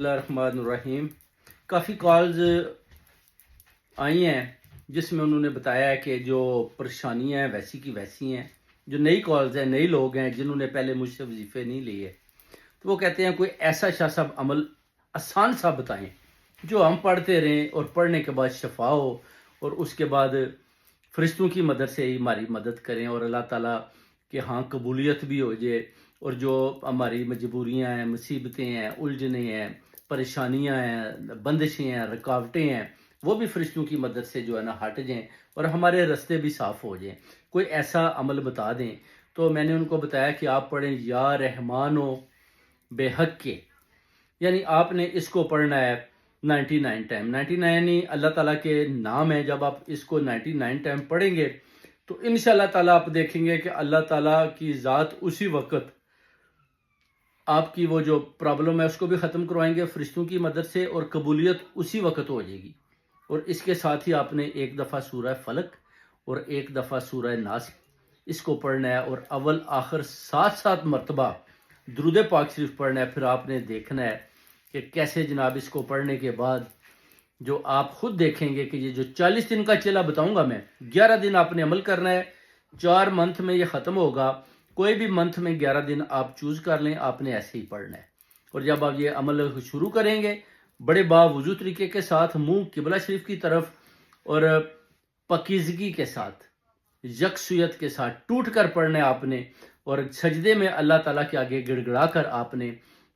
الرحمن الرحیم. کافی کالز آئی ہیں جس میں انہوں نے بتایا ہے کہ جو پریشانیاں ہیں ویسی کی ویسی ہیں. جو نئی کالز ہیں، نئی لوگ ہیں جنہوں نے پہلے مجھ سے وظیفے نہیں لیے، تو وہ کہتے ہیں کوئی ایسا سا عمل آسان سا بتائیں جو ہم پڑھتے رہیں اور پڑھنے کے بعد شفا ہو، اور اس کے بعد فرشتوں کی مدد سے ہی ہماری مدد کریں اور اللہ تعالیٰ کے ہاں قبولیت بھی ہو جائے، اور جو ہماری مجبوریاں ہیں، مصیبتیں ہیں، الجھنیں ہیں، پریشانیاں ہیں، بندشیں ہیں، رکاوٹیں ہیں، وہ بھی فرشتوں کی مدد سے جو ہے نا ہٹ جائیں اور ہمارے رستے بھی صاف ہو جائیں. کوئی ایسا عمل بتا دیں. تو میں نے ان کو بتایا کہ آپ پڑھیں یا رحمان و بے حق کے، یعنی آپ نے اس کو پڑھنا ہے 99 ٹائم. 99 ہی اللہ تعالیٰ کے نام ہے. جب آپ اس کو 99 ٹائم پڑھیں گے تو انشاءاللہ تعالیٰ آپ دیکھیں گے کہ اللہ تعالیٰ کی ذات اسی وقت آپ کی وہ جو پرابلم ہے اس کو بھی ختم کروائیں گے فرشتوں کی مدد سے، اور قبولیت اسی وقت ہو جائے گی. اور اس کے ساتھ ہی آپ نے ایک دفعہ سورہ فلق اور ایک دفعہ سورہ ناس اس کو پڑھنا ہے، اور اول آخر 7 مرتبہ درود پاک شریف پڑھنا ہے. پھر آپ نے دیکھنا ہے کہ کیسے جناب اس کو پڑھنے کے بعد جو آپ خود دیکھیں گے کہ یہ جو 40 دن کا چلا بتاؤں گا میں، 11 دن آپ نے عمل کرنا ہے. 4 منتھ میں یہ ختم ہوگا. کوئی بھی منتھ میں 11 دن آپ چوز کر لیں، آپ نے ایسے ہی پڑھنا ہے. اور جب آپ یہ عمل شروع کریں گے بڑے باوضو طریقے کے ساتھ، منہ قبلہ شریف کی طرف، اور پاکیزگی کے ساتھ، یکسویت کے ساتھ ٹوٹ کر پڑھنا ہے آپ نے، اور سجدے میں اللہ تعالیٰ کے آگے گڑ گڑا کر آپ نے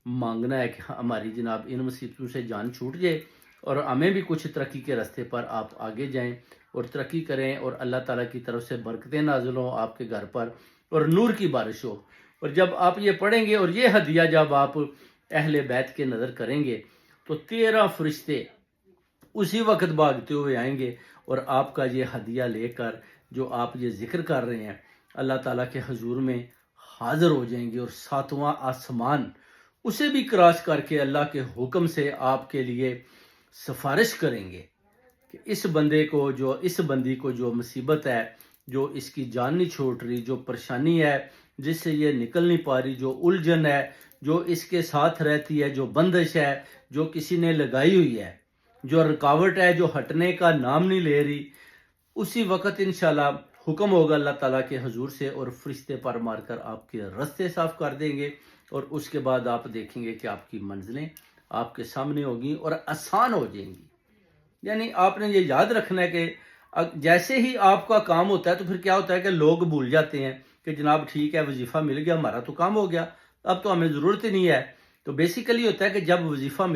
مانگنا ہے کہ ہماری جناب ان مصیبتوں سے جان چھوٹ جائے اور ہمیں بھی کچھ ترقی کے راستے پر آپ آگے جائیں اور ترقی کریں، اور اللہ تعالیٰ کی طرف سے برکتیں نازل ہوں آپ کے گھر پر اور نور کی بارش ہو. اور جب آپ یہ پڑھیں گے اور یہ ہدیہ جب آپ اہل بیت کے نظر کریں گے تو 13 فرشتے اسی وقت بھاگتے ہوئے آئیں گے اور آپ کا یہ ہدیہ لے کر جو آپ یہ ذکر کر رہے ہیں اللہ تعالیٰ کے حضور میں حاضر ہو جائیں گے، اور 7واں آسمان اسے بھی کراس کر کے اللہ کے حکم سے آپ کے لیے سفارش کریں گے کہ اس بندی کو جو مصیبت ہے، جو اس کی جان نہیں چھوڑ رہی، جو پریشانی ہے جس سے یہ نکل نہیں پا رہی، جو الجھن ہے جو اس کے ساتھ رہتی ہے، جو بندش ہے جو کسی نے لگائی ہوئی ہے، جو رکاوٹ ہے جو ہٹنے کا نام نہیں لے رہی، اسی وقت انشاءاللہ حکم ہوگا اللہ تعالیٰ کے حضور سے اور فرشتے پر مار کر آپ کے رستے صاف کر دیں گے. اور اس کے بعد آپ دیکھیں گے کہ آپ کی منزلیں آپ کے سامنے ہوگی اور آسان ہو جائیں گی. یعنی آپ نے یہ یاد رکھنا ہے کہ جیسے ہی آپ کا کام ہوتا ہے تو پھر کیا ہوتا ہے کہ لوگ بھول جاتے ہیں کہ جناب ٹھیک ہے وظیفہ مل گیا، ہمارا تو کام ہو گیا، اب تو ہمیں ضرورت ہی نہیں ہے. تو بیسیکلی ہوتا ہے کہ جب وظیفہ مل